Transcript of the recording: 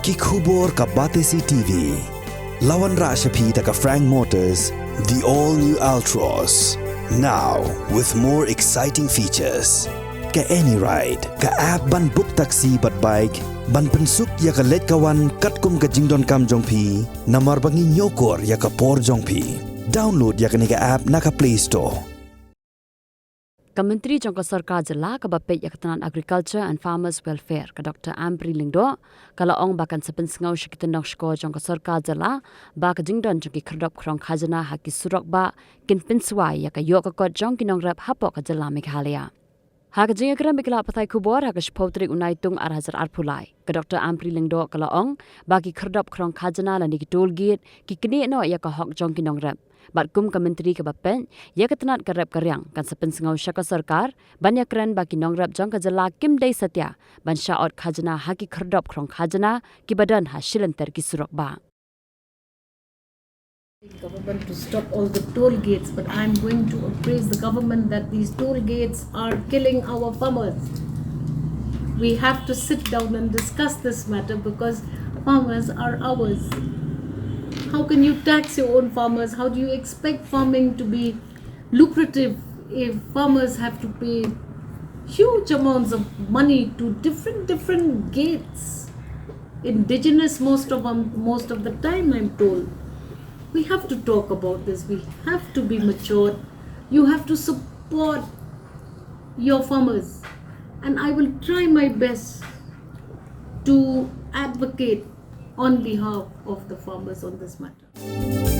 Kikubor ka Batesi TV. Lawan Rashapi taka Frank Motors, the all-new Altros. Now, with more exciting features. Ka any ride, ka app ban book taxi bat bike, ban pensuk ya ka let kawan katkum ka jingdon kam jongpi, namar bangi nyokor ya ka por jongpi. Download ya ka nika app na ka Play Store. Kementeri Jangka Sarkar Jylla ka Bapet Yakatanan Agriculture and Farmers Welfare ka Dr. Amri Lingdo kalau ong bakan sepen sengau syakitendong sko Jangka Sarkar Jylla ba ka jingdon jangki Khyrdop Khrong Khajna haki surok ba kin Pynswai ya ka yok ka kot jangki Nongrep hapok ka Jylla Meghalaya. Haka jinga kira mikla patai kubor haka shpotrik unai tung arhajar arpulai. Ka Dr. Amri Lingdo kalau ong bagi Khyrdop Khrong Khajna la niki toll gate ki kini no ya ka hok jangki Nongrep. Batkum Kementeri Kebapen, ia ketenat kerep keryang kan sepen sengau syaka sarkar, banyak keren bagi Nongrep jangka Jylla Kim Day Satya, ban syaot Khajna haki Khyrdop Khrong Khajna ki badan hasilan terki surok ba. Government to stop all the toll gates, but I'm going to appraise the government that these toll gates are killing our farmers. We have to sit down and discuss this matter because farmers are ours. How can you tax your own farmers? How do you expect farming to be lucrative if farmers have to pay huge amounts of money to different gates? Indigenous most of the time, I'm told. We have to talk about this. We have to be mature. You have to support your farmers. And I will try my best to advocate on behalf of the farmers on this matter.